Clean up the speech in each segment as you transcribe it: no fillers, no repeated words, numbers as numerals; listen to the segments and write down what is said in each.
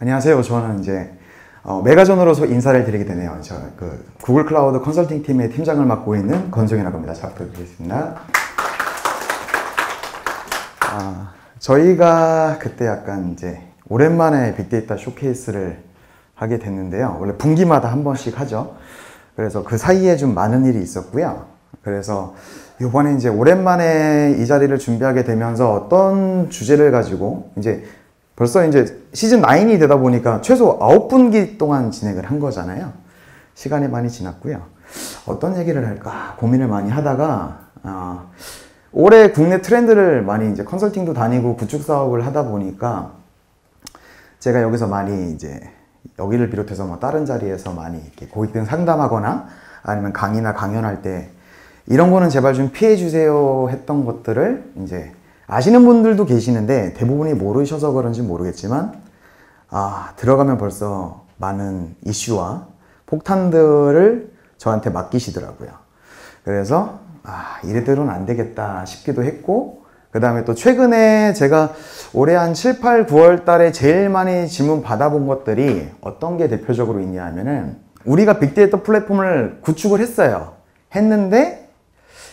안녕하세요. 저는 이제 메가존으로 인사를 드리게 되네요. 저 구글 클라우드 컨설팅 팀의 팀장을 맡고 있는 권종이라고 합니다. 잘 부탁드리겠습니다. 저희가 그때 약간 이제 오랜만에 빅데이터 쇼케이스를 하게 됐는데요. 원래 분기마다 한 번씩 하죠. 그래서 그 사이에 좀 많은 일이 있었고요. 그래서 이번에 이제 오랜만에 이 자리를 준비하게 되면서 어떤 주제를 가지고 벌써 이제 시즌 9이 되다 보니까 최소 9분기 동안 진행을 한 거잖아요. 시간이 많이 지났고요. 어떤 얘기를 할까 고민을 많이 하다가 올해 국내 트렌드를 많이 이제 컨설팅도 다니고 구축 사업을 하다 보니까 제가 여기서 많이 이제 여기를 비롯해서 뭐 다른 자리에서 많이 이렇게 고객들 상담하거나 아니면 강의나 강연할 때 이런 거는 제발 좀 피해 주세요 했던 것들을 이제 아시는 분들도 계시는데 대부분이 모르셔서 그런지 모르겠지만 들어가면 벌써 많은 이슈와 폭탄들을 저한테 맡기시더라고요. 그래서 이래대로는 안 되겠다 싶기도 했고, 그 다음에 또 최근에 제가 올해 한 7, 8, 9월 달에 제일 많이 질문 받아본 것들이 어떤 게 대표적으로 있냐 하면은 우리가 빅데이터 플랫폼을 구축을 했는데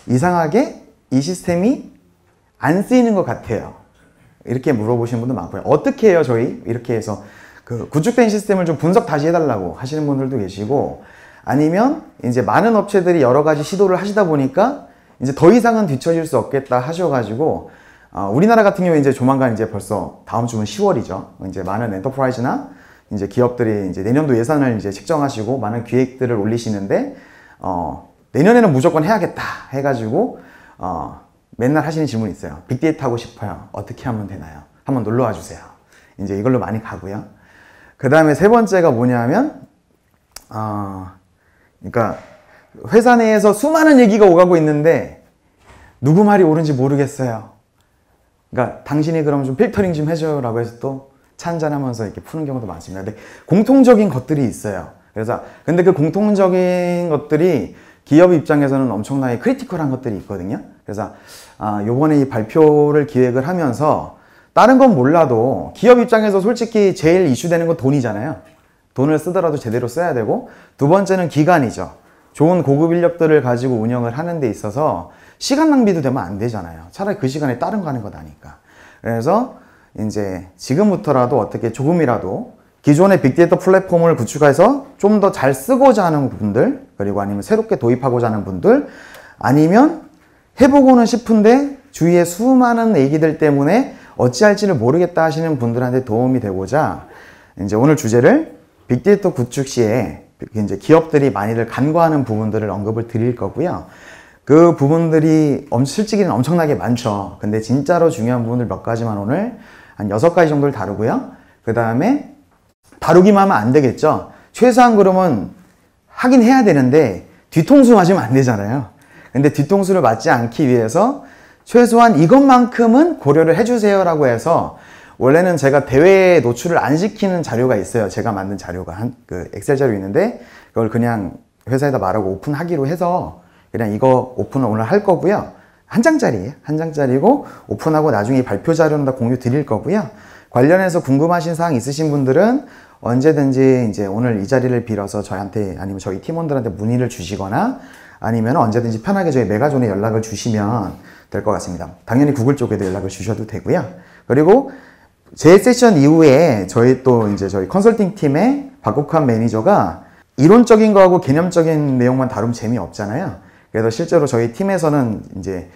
이상하게 이 시스템이 안 쓰이는 것 같아요. 이렇게 물어보시는 분도 많고요. 어떻게 해요 저희? 이렇게 해서 그 구축된 시스템을 좀 분석 다시 해달라고 하시는 분들도 계시고, 아니면 이제 많은 업체들이 여러 가지 시도를 하시다 보니까 이제 더 이상은 뒤처질 수 없겠다 하셔가지고 우리나라 같은 경우에 이제 조만간 이제 벌써 다음 주면 10월이죠. 이제 많은 엔터프라이즈나 이제 기업들이 이제 내년도 예산을 이제 책정하시고 많은 기획들을 올리시는데 내년에는 무조건 해야겠다 해가지고 맨날 하시는 질문이 있어요. 빅데이터 하고 싶어요. 어떻게 하면 되나요? 한번 놀러와 주세요. 이제 이걸로 많이 가고요. 그 다음에 세 번째가 뭐냐면 그러니까 회사 내에서 수많은 얘기가 오가고 있는데 누구 말이 옳은지 모르겠어요. 그러니까 당신이 그럼 좀 필터링 좀 해줘요 라고 해서 또 차 한잔 하면서 이렇게 푸는 경우도 많습니다. 근데 공통적인 것들이 있어요. 근데 그 공통적인 것들이 기업 입장에서는 엄청나게 크리티컬한 것들이 있거든요. 그래서 요번에 이 발표를 기획을 하면서 다른 건 몰라도 기업 입장에서 솔직히 제일 이슈되는 건 돈이잖아요. 돈을 쓰더라도 제대로 써야 되고, 두 번째는 기간이죠. 좋은 고급 인력들을 가지고 운영을 하는 데 있어서 시간 낭비도 되면 안 되잖아요. 차라리 그 시간에 다른 거 하는 거 나니까. 그래서 이제 지금부터라도 어떻게 조금이라도 기존의 빅데이터 플랫폼을 구축해서 좀 더 잘 쓰고자 하는 분들, 그리고 아니면 새롭게 도입하고자 하는 분들, 아니면 해보고는 싶은데 주위에 수많은 얘기들 때문에 어찌할지를 모르겠다 하시는 분들한테 도움이 되고자 이제 오늘 주제를 빅데이터 구축 시에 이제 기업들이 많이들 간과하는 부분들을 언급을 드릴 거고요. 그 부분들이 솔직히는 엄청나게 많죠. 근데 진짜로 중요한 부분들 몇 가지만 오늘 한 6가지 정도를 다루고요. 그 다음에 다루기만 하면 안 되겠죠. 최소한 그러면 하긴 해야 되는데 뒤통수 맞으면 안 되잖아요. 근데 뒤통수를 맞지 않기 위해서 최소한 이것만큼은 고려를 해주세요 라고 해서, 원래는 제가 대회에 노출을 안 시키는 자료가 있어요. 제가 만든 자료가 그 엑셀 자료 있는데 그걸 그냥 회사에다 말하고 오픈하기로 해서 그냥 이거 오픈을 오늘 할 거고요. 한 장짜리예요. 한 장짜리고 오픈하고 나중에 발표 자료는 다 공유 드릴 거고요. 관련해서 궁금하신 사항 있으신 분들은 언제든지 이제 오늘 이 자리를 빌어서 저한테 아니면 저희 팀원들한테 문의를 주시거나 아니면 언제든지 편하게 저희 메가존에 연락을 주시면 될 것 같습니다. 당연히 구글 쪽에도 연락을 주셔도 되고요. 그리고 제 세션 이후에 저희 컨설팅 팀의 박국환 매니저가 이론적인 거하고 개념적인 내용만 다루면 재미없잖아요. 그래서 실제로 저희 팀에서는 이제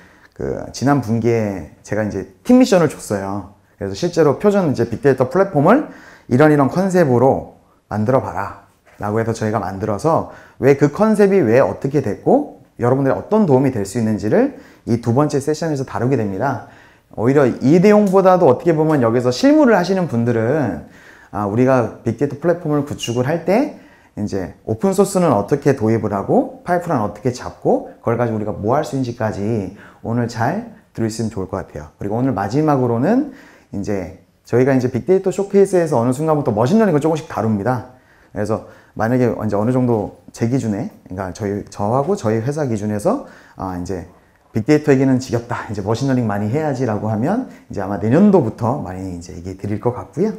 지난 분기에 제가 이제 팀 미션을 줬어요. 그래서 실제로 표준 이제 빅데이터 플랫폼을 이런 컨셉으로 만들어 봐라 라고 해서 저희가 만들어서 왜 그 컨셉이 왜 어떻게 됐고 여러분들이 어떤 도움이 될 수 있는지를 이 두 번째 세션에서 다루게 됩니다. 오히려 이 내용보다도 어떻게 보면 여기서 실무를 하시는 분들은 우리가 빅데이터 플랫폼을 구축을 할 때 이제 오픈소스는 어떻게 도입을 하고 파이프라인 어떻게 잡고 그걸 가지고 우리가 뭐 할 수 있는지까지 오늘 잘 들으시면 좋을 것 같아요. 그리고 오늘 마지막으로는 이제 저희가 이제 빅데이터 쇼케이스에서 어느 순간부터 머신러닝을 조금씩 다룹니다. 그래서 만약에 이제 어느 정도 제 기준에, 그러니까 저하고 저희 회사 기준에서 이제 빅데이터 얘기는 지겹다, 이제 머신러닝 많이 해야지라고 하면 이제 아마 내년도부터 많이 이제 얘기 드릴 것 같고요.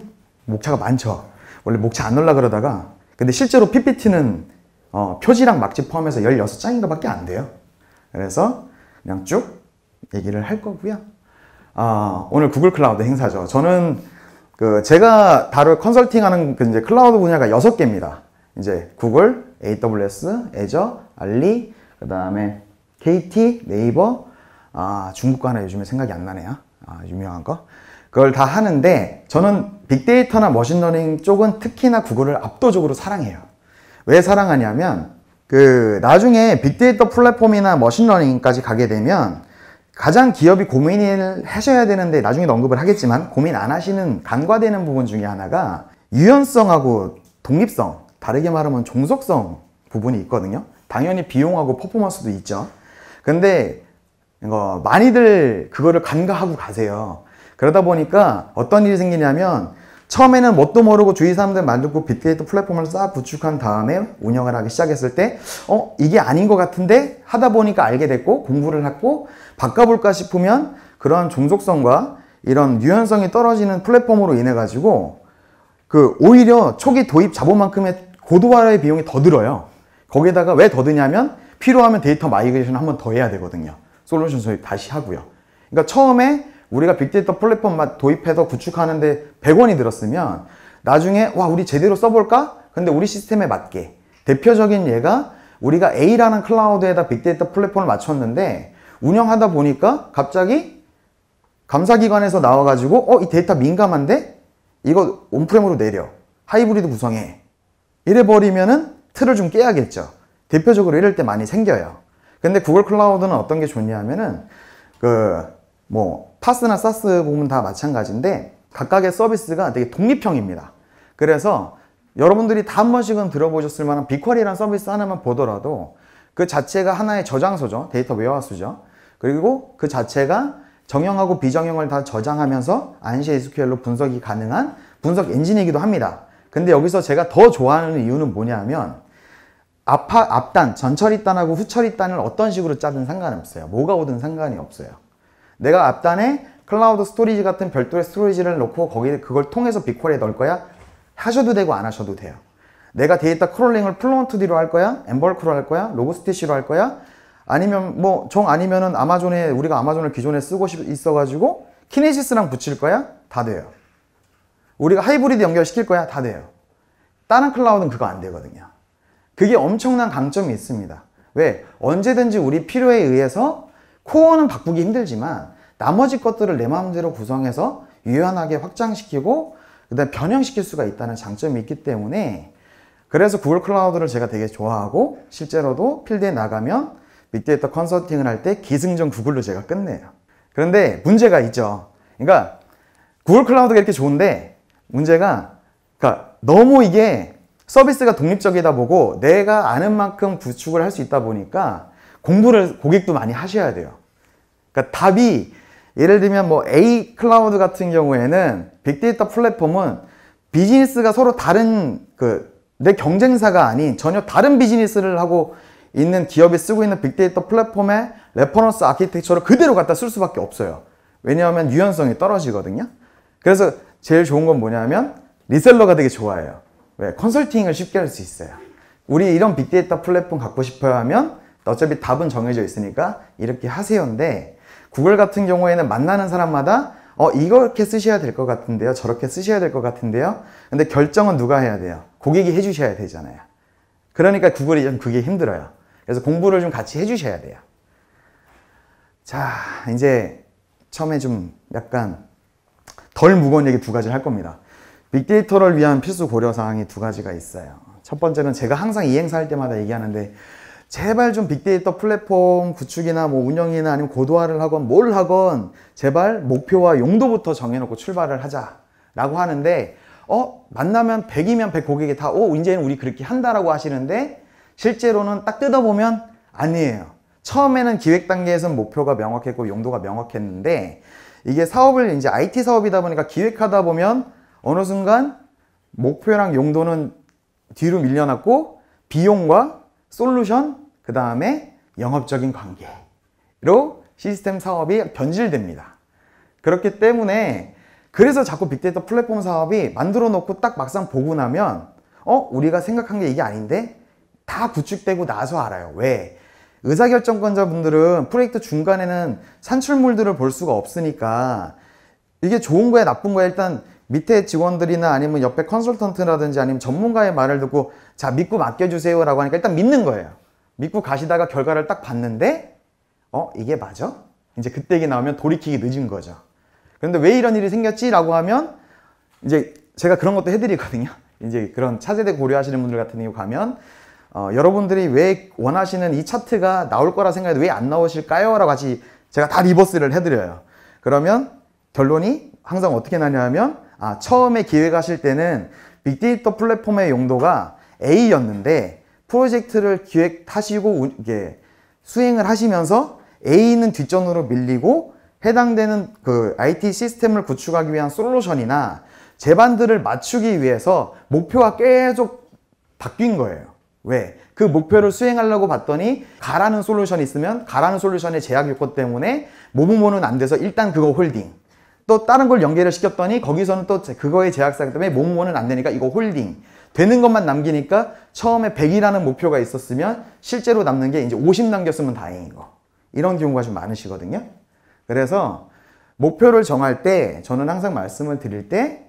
목차가 많죠. 원래 목차 안 넣으려고 그러다가 근데 실제로 PPT는 표지랑 막지 포함해서 16장인가 밖에 안 돼요. 그래서 그냥 쭉 얘기를 할 거고요. 오늘 구글 클라우드 행사죠. 저는 제가 다룰 컨설팅하는 이제 클라우드 분야가 6개입니다. 이제 구글, AWS, 애저, 알리, 그 다음에 KT, 네이버, 중국 거 하나 요즘에 생각이 안 나네요. 유명한 거. 그걸 다 하는데 저는 빅데이터나 머신러닝 쪽은 특히나 구글을 압도적으로 사랑해요. 왜 사랑하냐면 나중에 빅데이터 플랫폼이나 머신러닝까지 가게 되면 가장 기업이 고민을 하셔야 되는데 나중에도 언급을 하겠지만 고민 안 하시는 간과되는 부분 중에 하나가 유연성하고 독립성, 다르게 말하면 종속성 부분이 있거든요. 당연히 비용하고 퍼포먼스도 있죠. 근데 많이들 그거를 간과하고 가세요. 그러다 보니까 어떤 일이 생기냐면 처음에는 뭣도 모르고 주위 사람들 만들고 빅데이터 플랫폼을 싹 구축한 다음에 운영을 하기 시작했을 때 이게 아닌 것 같은데 하다 보니까 알게 됐고 공부를 했고 바꿔볼까 싶으면 그러한 종속성과 이런 유연성이 떨어지는 플랫폼으로 인해 가지고 오히려 초기 도입 자본만큼의 고도화의 비용이 더 들어요. 거기에다가 왜 더 드냐면 필요하면 데이터 마이그레이션 한 번 더 해야 되거든요. 솔루션 소입 다시 하고요. 그러니까 처음에 우리가 빅데이터 플랫폼 도입해서 구축하는데 100원이 들었으면 나중에 우리 제대로 써볼까? 근데 우리 시스템에 맞게 대표적인 예가 우리가 A라는 클라우드에다 빅데이터 플랫폼을 맞췄는데 운영하다 보니까 갑자기 감사기관에서 나와가지고 이 데이터 민감한데 이거 온프렘으로 내려 하이브리드 구성해 이래버리면은 틀을 좀 깨야겠죠. 대표적으로 이럴 때 많이 생겨요. 근데 구글 클라우드는 어떤 게 좋냐면은 파스나 사스 보면 다 마찬가지인데 각각의 서비스가 되게 독립형입니다. 그래서 여러분들이 다 한 번씩은 들어보셨을 만한 빅쿼리라는 서비스 하나만 보더라도 그 자체가 하나의 저장소죠. 데이터 웨어하우스죠. 그리고 그 자체가 정형하고 비정형을 다 저장하면서 안시 SQL로 분석이 가능한 분석 엔진이기도 합니다. 근데 여기서 제가 더 좋아하는 이유는 뭐냐면 앞단, 전처리단하고 후처리단을 어떤 식으로 짜든 상관없어요. 뭐가 오든 상관이 없어요. 내가 앞단에 클라우드 스토리지 같은 별도의 스토리지를 놓고 거기에 그걸 통해서 빅쿼리에 넣을 거야? 하셔도 되고 안 하셔도 돼요. 내가 데이터 크롤링을 플루언트D로 할 거야? 엠벌크로 할 거야? 로그스티시로 할 거야? 아니면 아니면은 우리가 아마존을 기존에 쓰고 있어가지고 키네시스랑 붙일 거야? 다 돼요. 우리가 하이브리드 연결시킬 거야? 다 돼요. 다른 클라우드는 그거 안 되거든요. 그게 엄청난 강점이 있습니다. 왜? 언제든지 우리 필요에 의해서 코어는 바꾸기 힘들지만 나머지 것들을 내 마음대로 구성해서 유연하게 확장시키고 그다음에 변형시킬 수가 있다는 장점이 있기 때문에 그래서 구글 클라우드를 제가 되게 좋아하고 실제로도 필드에 나가면 빅데이터 컨설팅을 할 때 기승전 구글로 제가 끝내요. 그런데 문제가 있죠. 그러니까 구글 클라우드가 이렇게 좋은데 문제가 너무 이게 서비스가 독립적이다 보고 내가 아는 만큼 구축을 할 수 있다 보니까 공부를 고객도 많이 하셔야 돼요. 그러니까 답이 예를 들면 A 클라우드 같은 경우에는 빅데이터 플랫폼은 비즈니스가 서로 다른 내 경쟁사가 아닌 전혀 다른 비즈니스를 하고 있는 기업이 쓰고 있는 빅데이터 플랫폼의 레퍼런스 아키텍처를 그대로 갖다 쓸 수밖에 없어요. 왜냐하면 유연성이 떨어지거든요. 그래서 제일 좋은 건 뭐냐면 리셀러가 되게 좋아해요. 왜? 컨설팅을 쉽게 할 수 있어요. 우리 이런 빅데이터 플랫폼 갖고 싶어야 하면 어차피 답은 정해져 있으니까 이렇게 하세요인데 구글 같은 경우에는 만나는 사람마다 이렇게 쓰셔야 될 것 같은데요. 저렇게 쓰셔야 될 것 같은데요. 근데 결정은 누가 해야 돼요? 고객이 해주셔야 되잖아요. 그러니까 구글이 좀 그게 힘들어요. 그래서 공부를 좀 같이 해주셔야 돼요. 자, 이제 처음에 좀 약간 덜 무거운 얘기 2가지를 할 겁니다. 빅데이터를 위한 필수 고려사항이 2가지가 있어요. 첫 번째는 제가 항상 이 행사 할 때마다 얘기하는데 제발 좀 빅데이터 플랫폼 구축이나 운영이나 아니면 고도화를 하건 뭘 하건 제발 목표와 용도부터 정해놓고 출발을 하자라고 하는데 만나면 100이면 100 고객이 다 이제는 우리 그렇게 한다라고 하시는데 실제로는 딱 뜯어보면 아니에요. 처음에는 기획 단계에서는 목표가 명확했고 용도가 명확했는데 이게 사업을 이제 IT 사업이다 보니까 기획하다 보면 어느 순간 목표랑 용도는 뒤로 밀려났고 비용과 솔루션 그 다음에 영업적인 관계로 시스템 사업이 변질됩니다. 그렇기 때문에 그래서 자꾸 빅데이터 플랫폼 사업이 만들어 놓고 딱 막상 보고 나면 우리가 생각한 게 이게 아닌데? 다 구축되고 나서 알아요. 왜? 의사결정권자분들은 프로젝트 중간에는 산출물들을 볼 수가 없으니까 이게 좋은 거야 나쁜 거야 일단 밑에 직원들이나 아니면 옆에 컨설턴트라든지 아니면 전문가의 말을 듣고 자 믿고 맡겨주세요 라고 하니까 일단 믿는 거예요. 믿고 가시다가 결과를 딱 봤는데 이게 맞아? 이제 그때 이게 나오면 돌이키기 늦은 거죠. 그런데 왜 이런 일이 생겼지? 라고 하면 이제 제가 그런 것도 해드리거든요. 이제 그런 차세대 고려하시는 분들 같은 경우 가면 여러분들이 왜 원하시는 이 차트가 나올 거라 생각해도 왜 안 나오실까요? 라고 같이 제가 다 리버스를 해드려요. 그러면 결론이 항상 어떻게 나냐면 처음에 기획하실 때는 빅데이터 플랫폼의 용도가 A였는데 프로젝트를 기획하시고 이게 수행을 하시면서 A는 뒷전으로 밀리고 해당되는 그 IT 시스템을 구축하기 위한 솔루션이나 제반들을 맞추기 위해서 목표가 계속 바뀐 거예요. 왜? 그 목표를 수행하려고 봤더니 가라는 솔루션이 있으면 가라는 솔루션의 제약 요건 때문에 뭐뭐뭐는 안 돼서 일단 그거 홀딩. 또 다른 걸 연계를 시켰더니 거기서는 또 그거의 제약사기 때문에 뭐뭐뭐는 안 되니까 이거 홀딩. 되는 것만 남기니까 처음에 100이라는 목표가 있었으면 실제로 남는 게 이제 50 남겼으면 다행인 거. 이런 경우가 좀 많으시거든요. 그래서 목표를 정할 때 저는 항상 말씀을 드릴 때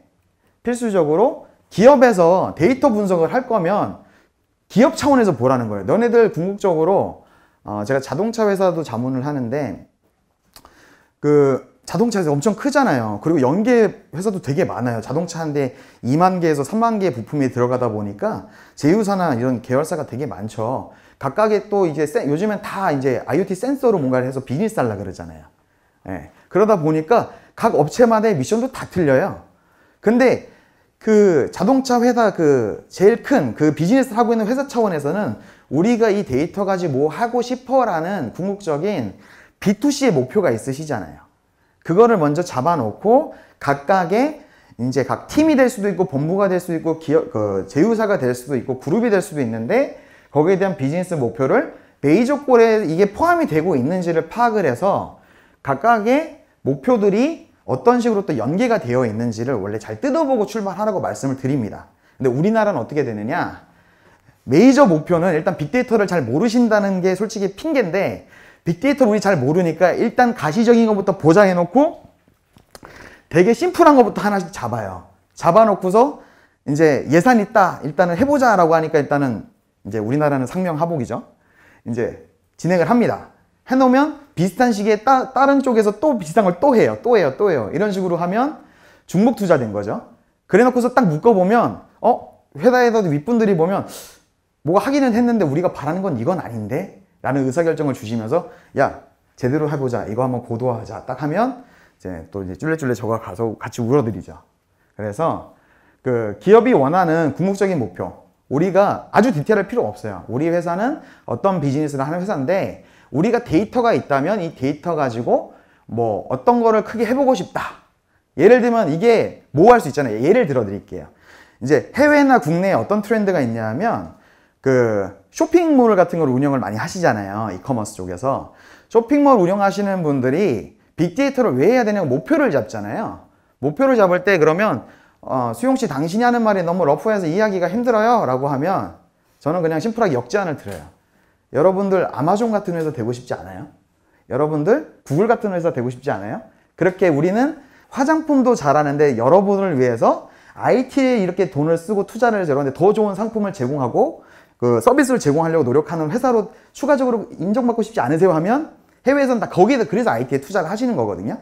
필수적으로 기업에서 데이터 분석을 할 거면 기업 차원에서 보라는 거예요. 너네들 궁극적으로 제가 자동차 회사도 자문을 하는데 그 자동차 회사 엄청 크잖아요. 그리고 연계 회사도 되게 많아요. 자동차 한 대 2만 개에서 3만 개의 부품이 들어가다 보니까 제휴사나 이런 계열사가 되게 많죠. 각각의 또 이제 요즘엔 다 이제 IoT 센서로 뭔가를 해서 비즈니스 하려고 그러잖아요. 예. 그러다 보니까 각 업체마다의 미션도 다 틀려요. 근데 그 자동차 회사 그 제일 큰 그 비즈니스를 하고 있는 회사 차원에서는 우리가 이 데이터 가지고 뭐 하고 싶어라는 궁극적인 B2C의 목표가 있으시잖아요. 그거를 먼저 잡아놓고 각각의 이제 각 팀이 될 수도 있고 본부가 될 수도 있고 그 제휴사가 될 수도 있고 그룹이 될 수도 있는데 거기에 대한 비즈니스 목표를 메이저 골에 이게 포함이 되고 있는지를 파악을 해서 각각의 목표들이 어떤 식으로 또 연계가 되어 있는지를 원래 잘 뜯어보고 출발하라고 말씀을 드립니다. 근데 우리나라는 어떻게 되느냐? 메이저 목표는 일단 빅데이터를 잘 모르신다는 게 솔직히 핑계인데 빅데이터를 우리 잘 모르니까 일단 가시적인 것부터 보장해놓고 되게 심플한 것부터 하나씩 잡아요. 잡아놓고서 이제 예산 있다 일단은 해보자 라고 하니까 일단은 이제 우리나라는 상명하복이죠. 이제 진행을 합니다. 해놓으면 비슷한 시기에 다른 쪽에서 또 비슷한 걸 또 해요. 또 해요. 이런 식으로 하면 중복 투자된 거죠. 그래 놓고서 딱 묶어보면 회사에서도 윗분들이 보면 뭐가 하기는 했는데 우리가 바라는 건 이건 아닌데? 라는 의사결정을 주시면서 야 제대로 해보자. 이거 한번 고도화하자. 딱 하면 이제 또 이제 쫄래쫄래 저거 가서 같이 울어드리죠. 그래서 그 기업이 원하는 궁극적인 목표 우리가 아주 디테일할 필요 없어요. 우리 회사는 어떤 비즈니스를 하는 회사인데 우리가 데이터가 있다면 이 데이터 가지고 뭐 어떤 거를 크게 해보고 싶다. 예를 들면 이게 뭐 할 수 있잖아요. 예를 들어 드릴게요. 이제 해외나 국내에 어떤 트렌드가 있냐면 그 쇼핑몰 같은 걸 운영을 많이 하시잖아요. 이커머스 쪽에서. 쇼핑몰 운영하시는 분들이 빅데이터를 왜 해야 되냐고 목표를 잡잖아요. 목표를 잡을 때 그러면 수용씨 당신이 하는 말이 너무 러프해서 이해하기가 힘들어요 라고 하면 저는 그냥 심플하게 역제안을 드려요. 여러분들 아마존 같은 회사 되고 싶지 않아요? 여러분들 구글 같은 회사 되고 싶지 않아요? 그렇게 우리는 화장품도 잘하는데 여러분을 위해서 IT에 이렇게 돈을 쓰고 투자를 해서 여러분들 더 좋은 상품을 제공하고 그 서비스를 제공하려고 노력하는 회사로 추가적으로 인정받고 싶지 않으세요 하면 해외에서는 다 거기에 그래서 IT에 투자를 하시는 거거든요.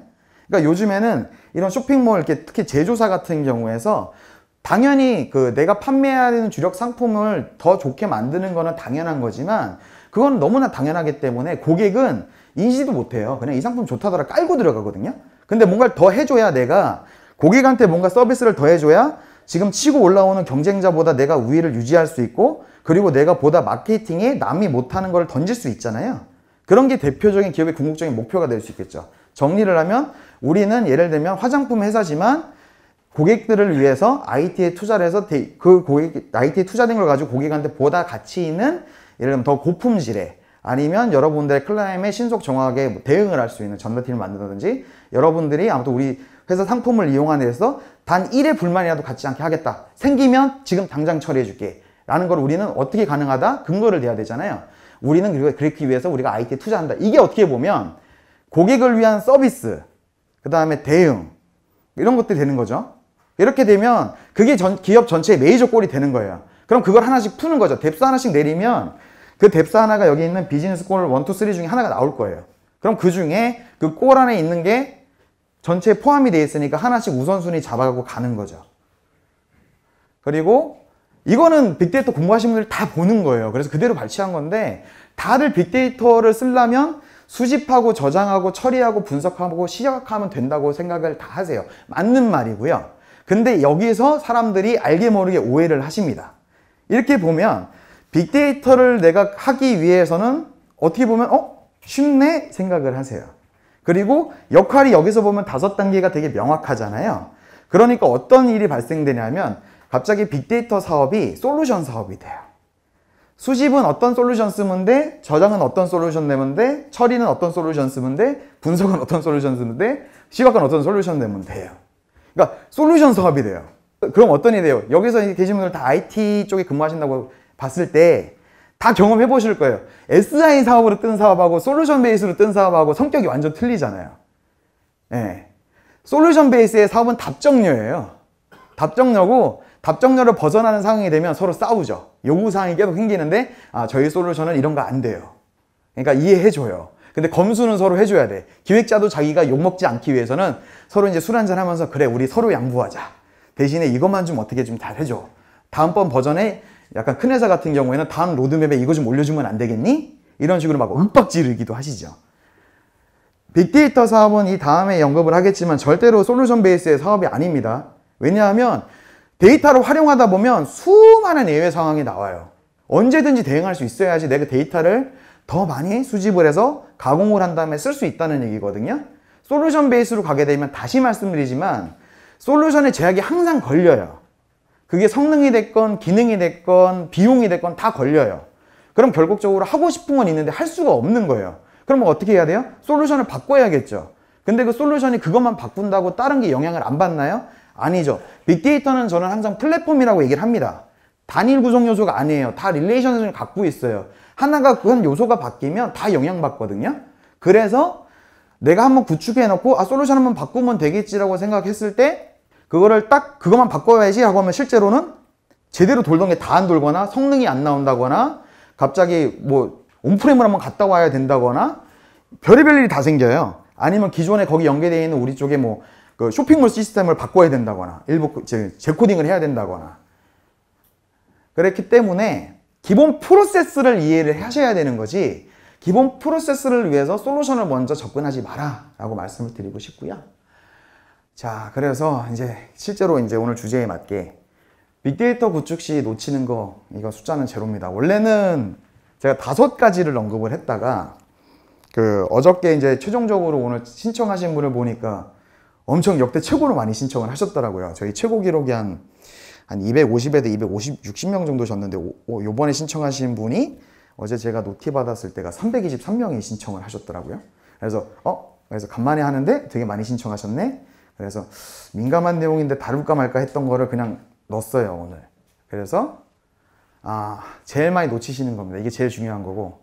그러니까 요즘에는 이런 쇼핑몰 이렇게 특히 제조사 같은 경우에서 당연히 그 내가 판매하는 주력 상품을 더 좋게 만드는 거는 당연한 거지만 그건 너무나 당연하기 때문에 고객은 인지도 못해요. 그냥 이 상품 좋다더라 깔고 들어가거든요. 근데 뭔가를 더 해줘야 내가 고객한테 뭔가 서비스를 더 해줘야 지금 치고 올라오는 경쟁자보다 내가 우위를 유지할 수 있고 그리고 내가 보다 마케팅에 남이 못하는 걸 던질 수 있잖아요. 그런 게 대표적인 기업의 궁극적인 목표가 될 수 있겠죠. 정리를 하면 우리는 예를 들면 화장품 회사지만 고객들을 위해서 IT에 투자를 해서 그 IT에 투자된 걸 가지고 고객한테 보다 가치 있는 예를 들면 더 고품질의 아니면 여러분들의 클라임에 신속 정확하게 대응을 할 수 있는 전자팀을 만든다든지 여러분들이 아무튼 우리 회사 상품을 이용하는 데서 단 1의 불만이라도 갖지 않게 하겠다. 생기면 지금 당장 처리해 줄게. 라는 걸 우리는 어떻게 가능하다? 근거를 대야 되잖아요. 우리는 그렇기 위해서 우리가 IT에 투자한다. 이게 어떻게 보면 고객을 위한 서비스, 그 다음에 대응, 이런 것들이 되는 거죠. 이렇게 되면 그게 기업 전체의 메이저 골이 되는 거예요. 그럼 그걸 하나씩 푸는 거죠. 뎁스 하나씩 내리면 그 뎁스 하나가 여기 있는 비즈니스 골 1, 2, 3 중에 하나가 나올 거예요. 그럼 그 중에 그 골 안에 있는 게 전체에 포함이 되어 있으니까 하나씩 우선순위 잡아가고 가는 거죠. 그리고 이거는 빅데이터 공부하신 분들 다 보는 거예요. 그래서 그대로 발췌한 건데 다들 빅데이터를 쓰려면 수집하고 저장하고 처리하고 분석하고 시각화하면 된다고 생각을 다 하세요. 맞는 말이고요. 근데 여기서 사람들이 알게 모르게 오해를 하십니다. 이렇게 보면 빅데이터를 내가 하기 위해서는 어떻게 보면 쉽네 생각을 하세요. 그리고 역할이 여기서 보면 5단계가 되게 명확하잖아요. 그러니까 어떤 일이 발생되냐면 갑자기 빅데이터 사업이 솔루션 사업이 돼요. 수집은 어떤 솔루션 쓰면 돼, 저장은 어떤 솔루션 내면 돼, 처리는 어떤 솔루션 쓰면 돼, 분석은 어떤 솔루션 쓰면 돼, 시각화는 어떤 솔루션 내면 돼요. 그러니까 솔루션 사업이 돼요. 그럼 어떤 일이 돼요? 여기서 계신 분들 다 IT 쪽에 근무하신다고 봤을 때 다 경험해 보실 거예요. SI 사업으로 뜬 사업하고 솔루션 베이스로 뜬 사업하고 성격이 완전 틀리잖아요. 네. 솔루션 베이스의 사업은 답정료예요. 답정료고 답정료를 벗어나는 상황이 되면 서로 싸우죠. 요구사항이 계속 생기는데 저희 솔루션은 이런 거 안 돼요. 그러니까 이해해줘요. 근데 검수는 서로 해줘야 돼. 기획자도 자기가 욕먹지 않기 위해서는 서로 이제 술 한잔 하면서 그래 우리 서로 양보하자. 대신에 이것만 좀 어떻게 좀 잘 해줘. 다음번 버전에 약간 큰 회사 같은 경우에는 다음 로드맵에 이거 좀 올려주면 안 되겠니? 이런 식으로 막 윽박 지르기도 하시죠. 빅데이터 사업은 이 다음에 언급을 하겠지만 절대로 솔루션 베이스의 사업이 아닙니다. 왜냐하면 데이터를 활용하다 보면 수많은 예외 상황이 나와요. 언제든지 대응할 수 있어야지 내가 데이터를 더 많이 수집을 해서 가공을 한 다음에 쓸 수 있다는 얘기거든요. 솔루션 베이스로 가게 되면 다시 말씀드리지만 솔루션의 제약이 항상 걸려요. 그게 성능이 됐건 기능이 됐건 비용이 됐건 다 걸려요. 그럼 결국적으로 하고 싶은 건 있는데 할 수가 없는 거예요. 그러면 어떻게 해야 돼요? 솔루션을 바꿔야겠죠. 근데 그 솔루션이 그것만 바꾼다고 다른 게 영향을 안 받나요? 아니죠. 빅데이터는 저는 항상 플랫폼이라고 얘기를 합니다. 단일 구성 요소가 아니에요. 다 릴레이션을 갖고 있어요. 하나가 그런 요소가 바뀌면 다 영향받거든요. 그래서 내가 한번 구축해 놓고 솔루션 한번 바꾸면 되겠지라고 생각했을 때 그거를 딱 그것만 바꿔야지 하고 하면 실제로는 제대로 돌던 게 다 안 돌거나 성능이 안 나온다거나 갑자기 뭐 온프레임을 한번 갔다 와야 된다거나 별의별 일이 다 생겨요. 아니면 기존에 거기 연계되어 있는 우리 쪽에 뭐 그 쇼핑몰 시스템을 바꿔야 된다거나 일부 재코딩을 해야 된다거나 그렇기 때문에 기본 프로세스를 이해를 하셔야 되는 거지 기본 프로세스를 위해서 솔루션을 먼저 접근하지 마라 라고 말씀을 드리고 싶고요. 자, 그래서 이제 실제로 이제 오늘 주제에 맞게 빅데이터 구축 시 놓치는 거 이거 숫자는 제로입니다. 원래는 제가 5가지를 언급을 했다가 어저께 이제 최종적으로 오늘 신청하신 분을 보니까 엄청 역대 최고로 많이 신청을 하셨더라고요. 저희 최고 기록이 한 250에서 260명 정도 셨는데 요번에 신청하신 분이 어제 제가 노티 받았을 때가 323명이 신청을 하셨더라고요. 그래서 간만에 하는데 되게 많이 신청하셨네. 그래서 민감한 내용인데 다룰까 말까 했던 거를 그냥 넣었어요, 오늘. 그래서 제일 많이 놓치시는 겁니다. 이게 제일 중요한 거고.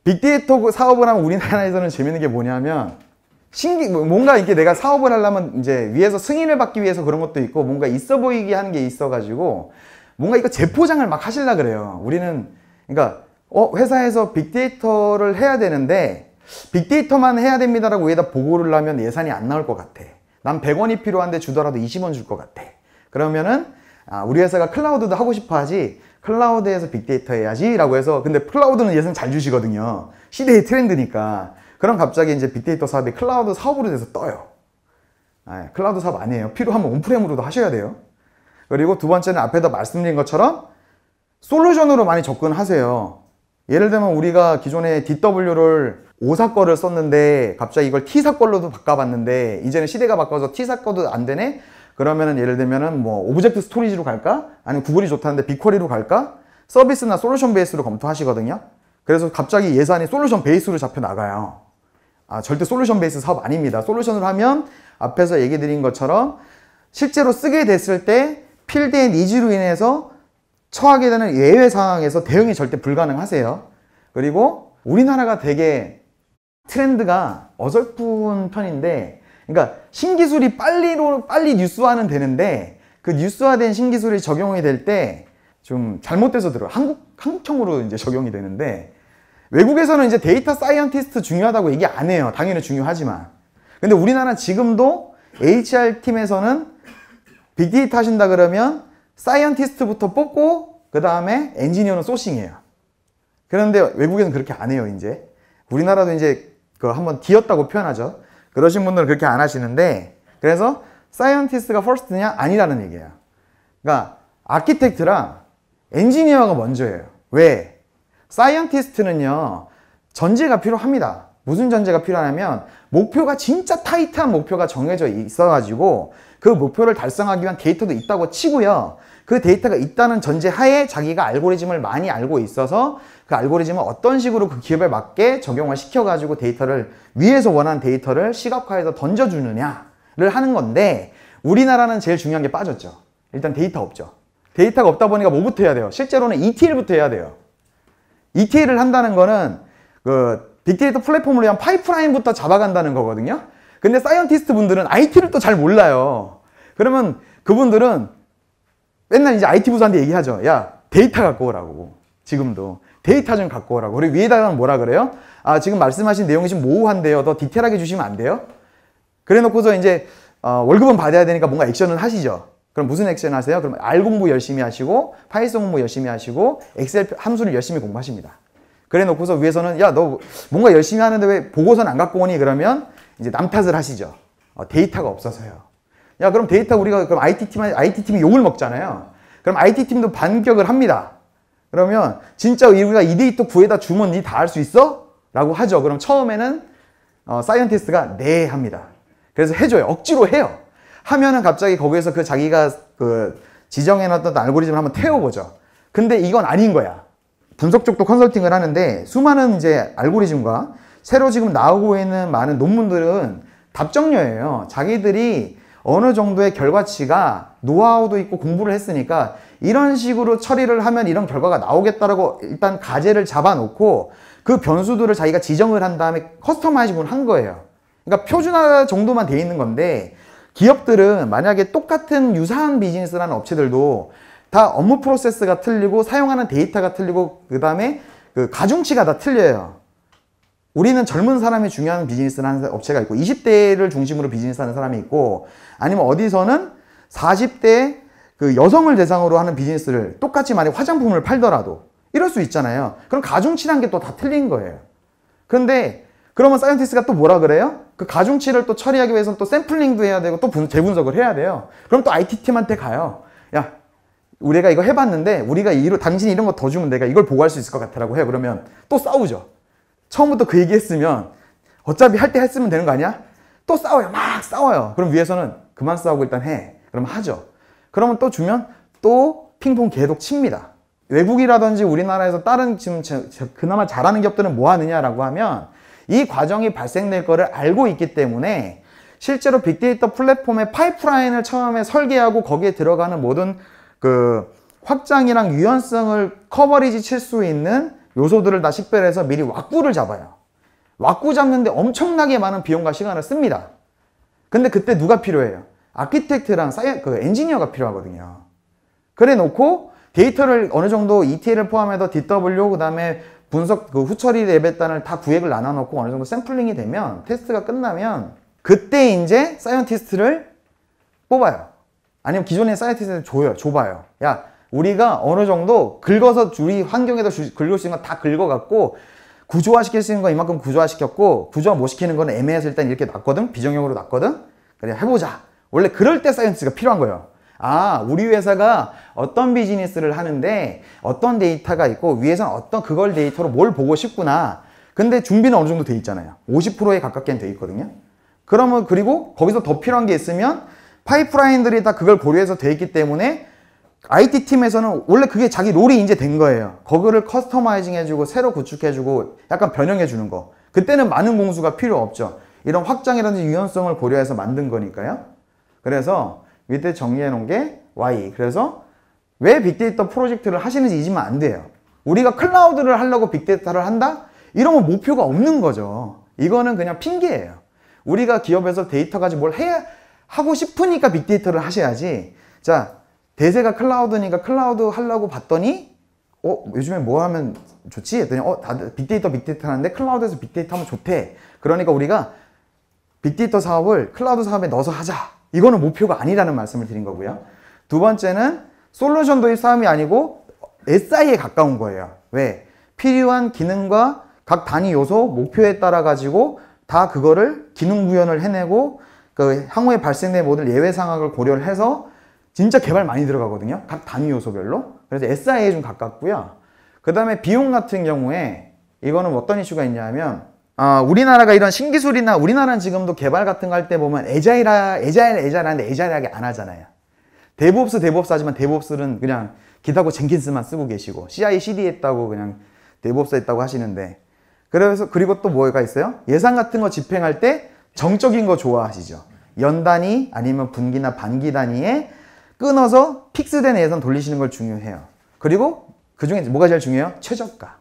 빅데이터 사업을 하면 우리나라에서는 재밌는 게 뭐냐면 뭔가 이렇게 내가 사업을 하려면 이제 위에서 승인을 받기 위해서 그런 것도 있고 뭔가 있어 보이게 하는 게 있어가지고 뭔가 이거 재포장을 막 하시려 그래요. 우리는 그러니까 회사에서 빅데이터를 해야 되는데 빅데이터만 해야 됩니다라고 위에다 보고를 하면 예산이 안 나올 것 같아. 난 100원이 필요한데 주더라도 20원 줄 것 같아. 그러면은 우리 회사가 클라우드도 하고 싶어 하지 클라우드에서 빅데이터 해야지 라고 해서 근데 클라우드는 예산 잘 주시거든요. 시대의 트렌드니까. 그럼 갑자기 이제 빅데이터 사업이 클라우드 사업으로 돼서 떠요. 클라우드 사업 아니에요. 필요하면 온프레임으로도 하셔야 돼요. 그리고 두 번째는 앞에다 말씀드린 것처럼 솔루션으로 많이 접근하세요. 예를 들면 우리가 기존에 DW를 O사 거를 썼는데 갑자기 이걸 T사 걸로도 바꿔봤는데 이제는 시대가 바꿔서 T사 거도 안 되네? 그러면은 예를 들면은 뭐 오브젝트 스토리지로 갈까? 아니면 구글이 좋다는데 빅쿼리로 갈까? 서비스나 솔루션 베이스로 검토하시거든요. 그래서 갑자기 예산이 솔루션 베이스로 잡혀 나가요. 절대 솔루션 베이스 사업 아닙니다. 솔루션을 하면 앞에서 얘기 드린 것처럼 실제로 쓰게 됐을 때 필드의 니즈로 인해서 처하게 되는 예외 상황에서 대응이 절대 불가능하세요. 그리고 우리나라가 되게 트렌드가 어설픈 편인데, 그러니까 신기술이 빨리 뉴스화는 되는데 그 뉴스화된 신기술이 적용이 될 때 좀 잘못돼서 들어요. 한국형으로 이제 적용이 되는데, 외국에서는 이제 데이터 사이언티스트 중요하다고 얘기 안 해요. 당연히 중요하지만. 근데 우리나라는 지금도 HR팀에서는 빅데이터 하신다 그러면 사이언티스트부터 뽑고 그 다음에 엔지니어는 소싱해요. 그런데 외국에는 그렇게 안 해요, 이제. 우리나라도 이제 그 한번 뒤었다고 표현하죠. 그러신 분들은 그렇게 안 하시는데, 그래서 사이언티스트가 퍼스트냐? 아니라는 얘기예요. 그러니까 아키텍트랑 엔지니어가 먼저예요. 왜? 사이언티스트는요, 전제가 필요합니다. 무슨 전제가 필요하냐면 목표가 진짜 타이트한 목표가 정해져 있어가지고 그 목표를 달성하기 위한 데이터도 있다고 치고요. 그 데이터가 있다는 전제 하에 자기가 알고리즘을 많이 알고 있어서 그 알고리즘을 어떤 식으로 그 기업에 맞게 적용을 시켜가지고 데이터를, 위에서 원하는 데이터를 시각화해서 던져주느냐를 하는 건데, 우리나라는 제일 중요한 게 빠졌죠. 일단 데이터 없죠. 데이터가 없다 보니까 뭐부터 해야 돼요? 실제로는 ETL부터 해야 돼요. ETL을 한다는 거는 그 빅데이터 플랫폼을 위한 파이프라인부터 잡아간다는 거거든요. 근데 사이언티스트 분들은 IT를 또 잘 몰라요. 그러면 그분들은 맨날 이제 IT 부서한테 얘기하죠. 야, 데이터 갖고 오라고. 지금도 데이터 좀 갖고 오라고. 그리고 위에다가는 뭐라 그래요? 아, 지금 말씀하신 내용이 좀 모호한데요. 더 디테일하게 주시면 안 돼요? 그래 놓고서 이제 월급은 받아야 되니까 뭔가 액션을 하시죠. 그럼 무슨 액션 하세요? 그럼 R 공부 열심히 하시고 파이썬 공부 열심히 하시고 엑셀 함수를 열심히 공부하십니다. 그래 놓고서 위에서는 야, 너 뭔가 열심히 하는데 왜 보고서는 안 갖고 오니? 그러면 이제 남 탓을 하시죠. 데이터가 없어서요. 야, 그럼 데이터 우리가 그럼 IT팀이 욕을 먹잖아요. 그럼 IT팀도 반격을 합니다. 그러면 진짜 우리가 이 데이터 구해다 주면 니 다 할 수 있어? 라고 하죠. 그럼 처음에는 사이언티스트가 네 합니다. 그래서 해줘요. 억지로 해요. 하면은 갑자기 거기에서 그 자기가 그 지정해놨던 알고리즘을 한번 태워보죠. 근데 이건 아닌 거야. 분석 쪽도 컨설팅을 하는데 수많은 이제 알고리즘과 새로 지금 나오고 있는 많은 논문들은 답정료예요. 자기들이 어느 정도의 결과치가 노하우도 있고 공부를 했으니까 이런 식으로 처리를 하면 이런 결과가 나오겠다라고 일단 가제를 잡아놓고 그 변수들을 자기가 지정을 한 다음에 커스터마이징을 한 거예요. 그러니까 표준화 정도만 돼 있는 건데, 기업들은 만약에 똑같은 유사한 비즈니스를 하는 업체들도 다 업무 프로세스가 틀리고 사용하는 데이터가 틀리고 그 다음에 그 가중치가 다 틀려요. 우리는 젊은 사람이 중요한 비즈니스를 하는 업체가 있고 20대를 중심으로 비즈니스 하는 사람이 있고, 아니면 어디서는 40대 그 여성을 대상으로 하는 비즈니스를 똑같이 만약 화장품을 팔더라도 이럴 수 있잖아요. 그럼 가중치란 게 또 다 틀린 거예요. 그런데 그러면 사이언티스트가 또 뭐라 그래요? 그 가중치를 또 처리하기 위해서는 또 샘플링도 해야 되고 또 재분석을 해야 돼요. 그럼 또 IT팀한테 가요. 야, 우리가 이거 해봤는데 우리가 당신이 이런 거 더 주면 내가 이걸 보고할 수 있을 것 같아라고 해요. 그러면 또 싸우죠. 처음부터 그 얘기 했으면 어차피 할 때 했으면 되는 거 아니야? 또 싸워요. 막 싸워요. 그럼 위에서는 그만 싸우고 일단 해. 그럼 하죠. 그러면 또 주면 또 핑퐁 계속 칩니다. 외국이라든지 우리나라에서 다른 지금 그나마 잘하는 기업들은 뭐 하느냐라고 하면 이 과정이 발생될 거를 알고 있기 때문에 실제로 빅데이터 플랫폼의 파이프라인을 처음에 설계하고 거기에 들어가는 모든 그 확장이랑 유연성을 커버리지 칠 수 있는 요소들을 다 식별해서 미리 왁구를 잡아요. 왁구 잡는데 엄청나게 많은 비용과 시간을 씁니다. 근데 그때 누가 필요해요? 아키텍트랑 그 엔지니어가 필요하거든요. 그래 놓고 데이터를 어느 정도 ETL을 포함해서 DW, 그 다음에 분석, 그 후처리 레벨단을 다 구획을 나눠놓고 어느 정도 샘플링이 되면, 테스트가 끝나면, 그때 이제 사이언티스트를 뽑아요. 아니면 기존의 사이언티스트를 줘봐요. 야, 우리가 어느 정도 긁어서 우리 환경에다 긁을 수 있는 거 다 긁어갖고, 구조화시킬 수 있는 거 이만큼 구조화시켰고, 구조화 못 시키는 거는 애매해서 일단 이렇게 놨거든? 비정형으로 놨거든? 그래, 해보자. 원래 그럴 때 사이언티스트가 필요한 거예요. 아, 우리 회사가 어떤 비즈니스를 하는데 어떤 데이터가 있고 위에서는 어떤 그걸 데이터로 뭘 보고 싶구나. 근데 준비는 어느 정도 돼 있잖아요. 50%에 가깝게는 돼 있거든요. 그러면 그리고 거기서 더 필요한 게 있으면 파이프라인들이 다 그걸 고려해서 돼 있기 때문에 IT팀에서는 원래 그게 자기 롤이 이제 된 거예요. 그거를 커스터마이징 해주고 새로 구축해주고 약간 변형해주는 거. 그때는 많은 공수가 필요 없죠. 이런 확장이라든지 유연성을 고려해서 만든 거니까요. 그래서 밑에 정리해 놓은 게 Y. 그래서 왜 빅데이터 프로젝트를 하시는지 잊으면 안 돼요. 우리가 클라우드를 하려고 빅데이터를 한다? 이러면 목표가 없는 거죠. 이거는 그냥 핑계예요. 우리가 기업에서 데이터 가지고 뭘 해야 하고 싶으니까 빅데이터를 하셔야지. 자, 대세가 클라우드니까 클라우드 하려고 봤더니 요즘에 뭐 하면 좋지? 했더니 다들 빅데이터 하는데 클라우드에서 빅데이터 하면 좋대. 그러니까 우리가 빅데이터 사업을 클라우드 사업에 넣어서 하자. 이거는 목표가 아니라는 말씀을 드린 거고요. 두 번째는 솔루션 도입 싸움이 아니고 SI에 가까운 거예요. 왜? 필요한 기능과 각 단위 요소, 목표에 따라 가지고 다 그거를 기능 구현을 해내고 그 향후에 발생된 모든 예외 상황을 고려를 해서 진짜 개발 많이 들어가거든요. 각 단위 요소별로. 그래서 SI에 좀 가깝고요. 그 다음에 비용 같은 경우에 이거는 어떤 이슈가 있냐면 우리나라가 이런 신기술이나 우리나라는 지금도 개발 같은 거 할 때 보면 에자일 하는데 에자일하게 안 하잖아요. 데브옵스 하지만 데브옵스는 그냥 깃하고 젠킨스만 쓰고 계시고 CI/CD 했다고 그냥 데브옵스 했다고 하시는데 그래서 그리고 또 뭐가 있어요? 예산 같은 거 집행할 때 정적인 거 좋아하시죠. 연 단위 아니면 분기나 반기 단위에 끊어서 픽스된 예산 돌리시는 걸 중요해요. 그리고 그 중에 뭐가 제일 중요해요? 최저가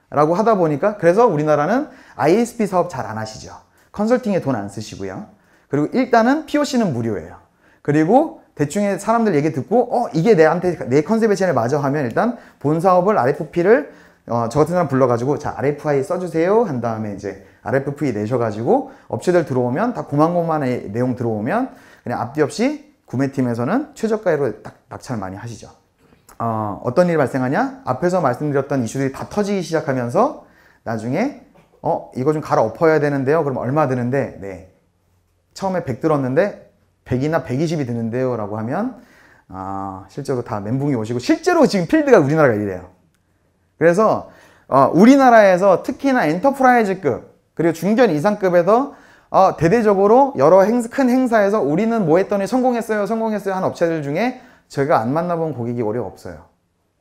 라고 하다 보니까 그래서 우리나라는 ISP 사업 잘 안 하시죠. 컨설팅에 돈 안 쓰시고요. 그리고 일단은 POC는 무료예요. 그리고 대충 사람들 얘기 듣고 이게 내 컨셉에 제일 맞아 하면 일단 본 사업을 RFP를 저 같은 사람 불러가지고 자 RFI 써주세요 한 다음에 이제 RFP 내셔가지고 업체들 들어오면 다 고만고만한 내용 들어오면 그냥 앞뒤 없이 구매팀에서는 최저가로 딱 낙찰 많이 하시죠. 어떤 일이 발생하냐? 앞에서 말씀드렸던 이슈들이 다 터지기 시작하면서 나중에 이거 좀 갈아엎어야 되는데요. 그럼 얼마 드는데? 네. 처음에 100 들었는데 100이나 120이 드는데요 라고 하면 실제로 다 멘붕이 오시고 실제로 지금 필드가 우리나라가 이래요. 그래서 우리나라에서 특히나 엔터프라이즈급 그리고 중견 이상급에서 대대적으로 여러 큰 행사에서 우리는 뭐 했더니 성공했어요 한 업체들 중에 제가 안 만나본 고객이 오래 없어요.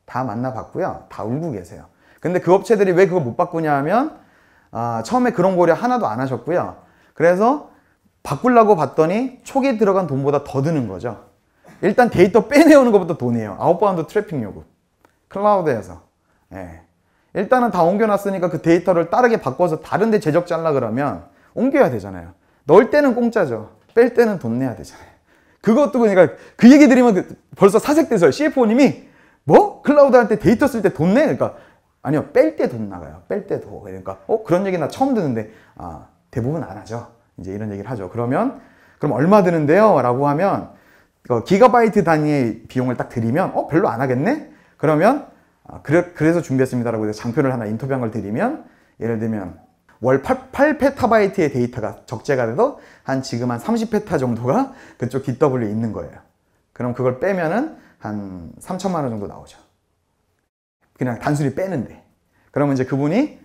다 만나봤고요. 다 울고 계세요. 근데 그 업체들이 왜 그거 못 바꾸냐 하면 처음에 그런 고려 하나도 안 하셨고요. 그래서 바꾸려고 봤더니 초기에 들어간 돈보다 더 드는 거죠. 일단 데이터 빼내오는 것부터 돈이에요. 아웃바운드 트래픽 요금. 클라우드에서. 예. 일단은 다 옮겨놨으니까 그 데이터를 다르게 바꿔서 다른 데 제작하려 그러면 옮겨야 되잖아요. 넣을 때는 공짜죠. 뺄 때는 돈 내야 되잖아요. 그것도 그러니까 그 얘기 들으면 벌써 사색돼서요. CFO님이 뭐? 클라우드 할 때 데이터 쓸 때 돈 내? 그러니까 아니요. 뺄 때 돈 나가요. 뺄 때도. 그러니까 그런 얘기 나 처음 듣는데 대부분 안 하죠. 이제 이런 얘기를 하죠. 그럼 얼마 드는데요? 라고 하면 기가바이트 단위의 비용을 딱 드리면 별로 안 하겠네? 그러면 그래서 준비했습니다라고 장표를 하나 인터뷰한 걸 드리면 예를 들면 월 8페타바이트의 데이터가 적재가 돼도 지금 한 30페타 정도가 그쪽 DW에 있는 거예요. 그럼 그걸 빼면은 한 3천만 원 정도 나오죠. 그냥 단순히 빼는데. 그러면 이제 그분이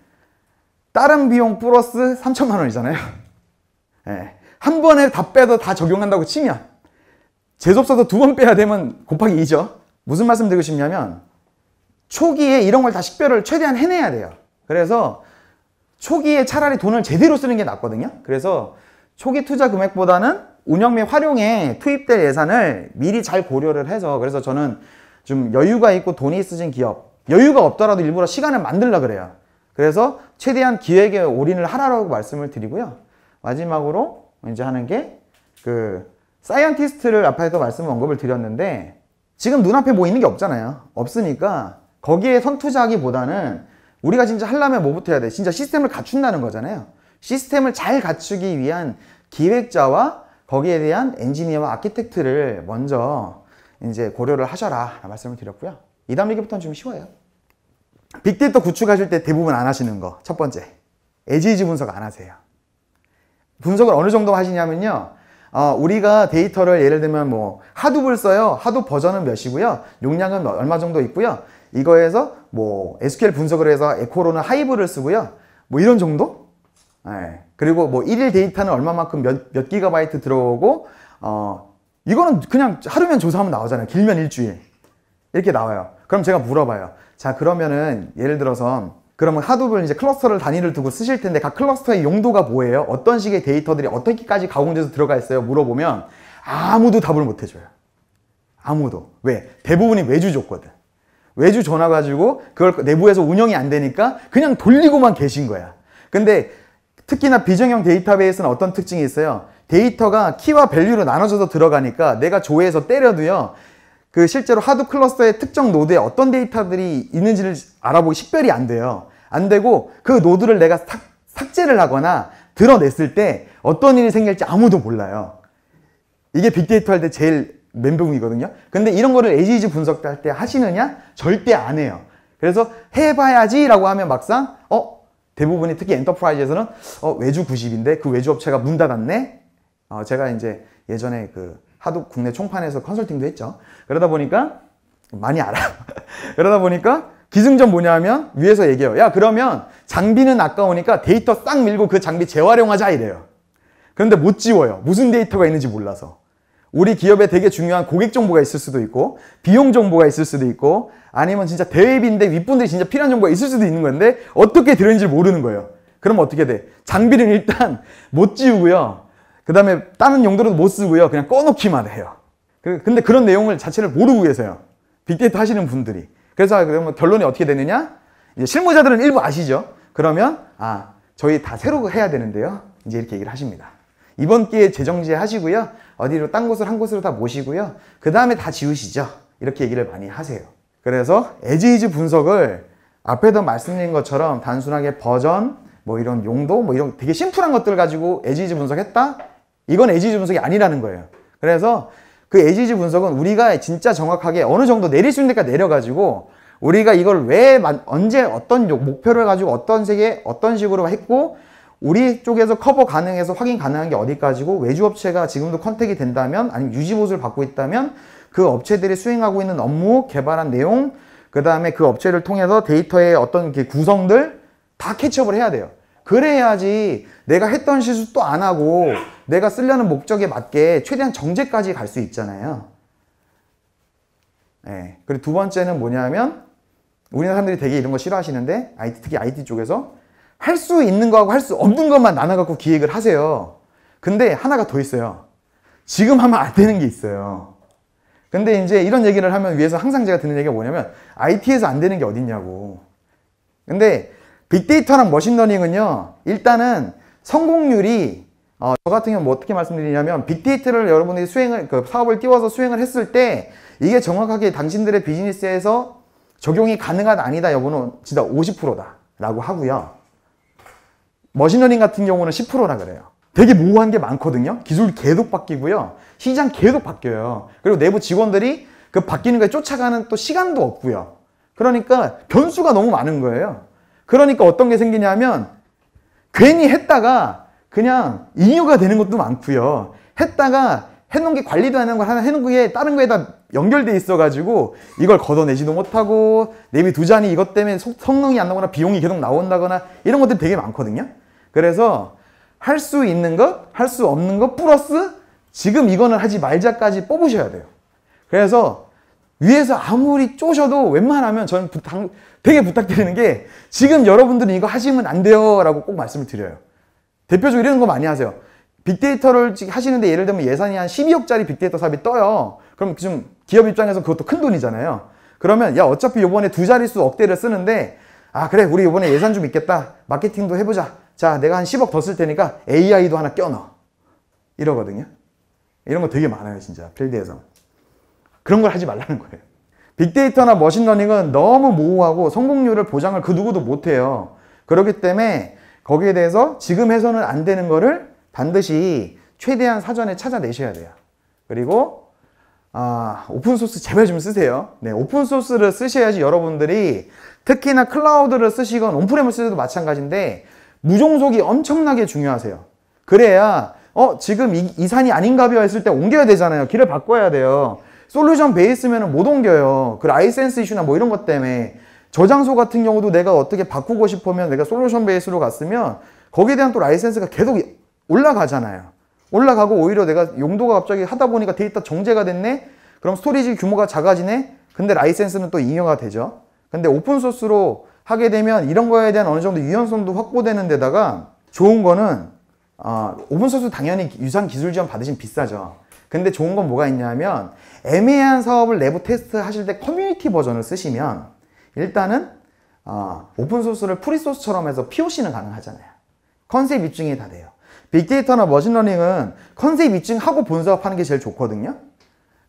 다른 비용 플러스 3천만 원이잖아요. 네. 한 번에 다 빼도 다 적용한다고 치면 재수없어서 2번 빼야 되면 곱하기 2죠. 무슨 말씀 드리고 싶냐면 초기에 이런 걸 다 식별을 최대한 해내야 돼요. 그래서 초기에 차라리 돈을 제대로 쓰는 게 낫거든요. 그래서 초기 투자 금액보다는 운영 및 활용에 투입될 예산을 미리 잘 고려를 해서 그래서 저는 좀 여유가 있고 돈이 있으신 기업 여유가 없더라도 일부러 시간을 만들려고 그래요. 그래서 최대한 기획에 올인을 하라고 말씀을 드리고요. 마지막으로 이제 하는 게 사이언티스트를 앞에서 언급을 드렸는데 지금 눈앞에 뭐 있는 게 없잖아요. 없으니까 거기에 선투자하기보다는 우리가 진짜 하려면 뭐부터 해야 돼? 진짜 시스템을 갖춘다는 거잖아요. 시스템을 잘 갖추기 위한 기획자와 거기에 대한 엔지니어와 아키텍트를 먼저 이제 고려를 하셔라 말씀을 드렸고요. 이 다음 얘기부터는 좀 쉬워요. 빅데이터 구축하실 때 대부분 안 하시는 거. 첫 번째, 에지이즈 분석 안 하세요. 분석을 어느 정도 하시냐면요. 우리가 데이터를 예를 들면 뭐 하둡을 써요. 하둡 버전은 몇이고요. 용량은 얼마 정도 있고요. 이거에서 뭐 SQL 분석을 해서 에코로는 하이브를 쓰고요. 뭐 이런 정도? 네. 그리고 뭐 일일 데이터는 얼마만큼 몇 기가바이트 들어오고 이거는 그냥 하루면 조사하면 나오잖아요. 길면 일주일. 이렇게 나와요. 그럼 제가 물어봐요. 자, 그러면은 예를 들어서 그러면 하둡을 이제 클러스터를 단위를 두고 쓰실 텐데 각 클러스터의 용도가 뭐예요? 어떤 식의 데이터들이 어떻게까지 가공돼서 들어가 있어요? 물어보면 아무도 답을 못 해줘요. 아무도. 왜? 대부분이 외주 줬거든. 외주 줘놔가지고 그걸 내부에서 운영이 안 되니까 그냥 돌리고만 계신 거야. 근데 특히나 비정형 데이터베이스는 어떤 특징이 있어요? 데이터가 키와 밸류로 나눠져서 들어가니까 내가 조회해서 때려도요, 그 실제로 하둡 클러스터의 특정 노드에 어떤 데이터들이 있는지를 알아보기 식별이 안 돼요. 안 되고 그 노드를 내가 삭제를 하거나 드러냈을 때 어떤 일이 생길지 아무도 몰라요. 이게 빅데이터 할 때 제일 멘붕이거든요. 근데 이런 거를 에지이즈 분석할 때 하시느냐? 절대 안 해요. 그래서 해봐야지 라고 하면 막상 대부분이 특히 엔터프라이즈에서는 외주 90인데 그 외주 업체가 문 닫았네? 제가 이제 예전에 그 하둡 국내 총판에서 컨설팅도 했죠. 그러다 보니까 많이 알아요. 그러다 보니까 기승전 뭐냐 하면 위에서 얘기해요. 야, 그러면 장비는 아까우니까 데이터 싹 밀고 그 장비 재활용하자 이래요. 그런데 못 지워요. 무슨 데이터가 있는지 몰라서. 우리 기업에 되게 중요한 고객 정보가 있을 수도 있고 비용 정보가 있을 수도 있고 아니면 진짜 대회비인데 윗분들이 진짜 필요한 정보가 있을 수도 있는 건데 어떻게 들었는지 모르는 거예요. 그러면 어떻게 돼? 장비는 일단 못 지우고요. 그 다음에 다른 용도로도 못 쓰고요. 그냥 꺼놓기만 해요. 근데 그런 내용을 자체를 모르고 계세요. 빅데이터 하시는 분들이. 그래서 그러면 결론이 어떻게 되느냐? 이제 실무자들은 일부 아시죠? 그러면 저희 다 새로 해야 되는데요. 이제 이렇게 얘기를 하십니다. 이번 기회에 재정지 하시고요. 어디로 딴 곳을 한 곳으로 다 모시고요. 그 다음에 다 지우시죠. 이렇게 얘기를 많이 하세요. 그래서 에지이즈 분석을 앞에도 말씀드린 것처럼 단순하게 버전, 뭐 이런 용도, 뭐 이런 되게 심플한 것들 가지고 에지이즈 분석했다? 이건 에지이즈 분석이 아니라는 거예요. 그래서 그 에지이즈 분석은 우리가 진짜 정확하게 어느 정도 내릴 수 있는 데까지 내려가지고 우리가 이걸 왜, 언제, 어떤 목표를 가지고 어떤 세계, 어떤 식으로 했고 우리 쪽에서 커버 가능해서 확인 가능한 게 어디까지고 외주업체가 지금도 컨택이 된다면 아니면 유지보수를 받고 있다면 그 업체들이 수행하고 있는 업무, 개발한 내용, 그 다음에 그 업체를 통해서 데이터의 어떤 구성들 다 캐치업을 해야 돼요. 그래야지 내가 했던 실수 또 안 하고 내가 쓰려는 목적에 맞게 최대한 정제까지 갈 수 있잖아요. 네. 그리고 두 번째는 뭐냐면 우리나라 사람들이 되게 이런 거 싫어하시는데 특히 IT 쪽에서 할 수 있는 거하고 할 수 없는 것만 나눠갖고 기획을 하세요. 근데 하나가 더 있어요. 지금 하면 안 되는 게 있어요. 근데 이제 이런 얘기를 하면 위에서 항상 제가 듣는 얘기가 뭐냐면 IT에서 안 되는 게 어딨냐고. 근데 빅데이터랑 머신러닝은요. 일단은 성공률이 저 같은 경우는 뭐 어떻게 말씀드리냐면 빅데이터를 여러분들이 사업을 띄워서 수행을 했을 때 이게 정확하게 당신들의 비즈니스에서 적용이 가능하다 아니다 여부는 진짜 50%다 라고 하고요. 머신러닝 같은 경우는 10%라 그래요. 되게 모호한 게 많거든요. 기술이 계속 바뀌고요. 시장 계속 바뀌어요. 그리고 내부 직원들이 그 바뀌는 거에 쫓아가는 또 시간도 없고요. 그러니까 변수가 너무 많은 거예요. 그러니까 어떤 게 생기냐면 괜히 했다가 그냥 잉여가 되는 것도 많고요. 했다가 해놓은 게 관리도 안 하는 걸 하나 해놓은 게 다른 거에다 연결돼 있어가지고 이걸 걷어내지도 못하고 내비 두 잔이 이것 때문에 성능이 안 나거나 비용이 계속 나온다거나 이런 것들이 되게 많거든요. 그래서 할 수 있는 것, 할 수 없는 것 플러스 지금 이거는 하지 말자까지 뽑으셔야 돼요. 그래서 위에서 아무리 쪼셔도 웬만하면 저는 되게 부탁드리는 게 지금 여러분들은 이거 하시면 안 돼요 라고 꼭 말씀을 드려요. 대표적으로 이런 거 많이 하세요. 빅데이터를 하시는데 예를 들면 예산이 한 12억짜리 빅데이터 사업이 떠요. 그럼 좀 기업 입장에서 그것도 큰 돈이잖아요. 그러면 야 어차피 요번에 두 자릿수 억대를 쓰는데 그래 우리 요번에 예산 좀 있겠다. 마케팅도 해보자. 자 내가 한 10억 더 쓸 테니까 AI도 하나 껴넣어. 이러거든요. 이런 거 되게 많아요 진짜 필드에서. 그런 걸 하지 말라는 거예요. 빅데이터나 머신러닝은 너무 모호하고 성공률을 보장을 그 누구도 못해요. 그렇기 때문에 거기에 대해서 지금 해서는 안 되는 거를 반드시 최대한 사전에 찾아내셔야 돼요. 그리고 오픈소스 제발 좀 쓰세요. 네, 오픈소스를 쓰셔야지 여러분들이 특히나 클라우드를 쓰시건 온프렘을 쓰셔도 마찬가지인데 무종속이 엄청나게 중요하세요. 그래야 지금 이 산이 아닌가벼 했을 때 옮겨야 되잖아요. 길을 바꿔야 돼요. 솔루션 베이스면 못 옮겨요. 그 라이센스 이슈나 뭐 이런 것 때문에 저장소 같은 경우도 내가 어떻게 바꾸고 싶으면 내가 솔루션 베이스로 갔으면 거기에 대한 또 라이센스가 계속 올라가잖아요. 올라가고 오히려 내가 용도가 갑자기 하다 보니까 데이터 정제가 됐네? 그럼 스토리지 규모가 작아지네? 근데 라이센스는 또 잉여가 되죠. 근데 오픈소스로 하게 되면 이런 거에 대한 어느 정도 유연성도 확보되는 데다가 좋은 거는 오픈소스 당연히 유상 기술 지원 받으시면 비싸죠. 근데 좋은 건 뭐가 있냐면 애매한 사업을 내부 테스트 하실 때 커뮤니티 버전을 쓰시면 일단은 오픈소스를 프리소스처럼 해서 POC는 가능하잖아요. 컨셉 입증이 다 돼요. 빅데이터나 머신러닝은 컨셉 입증하고 본사업하는 게 제일 좋거든요.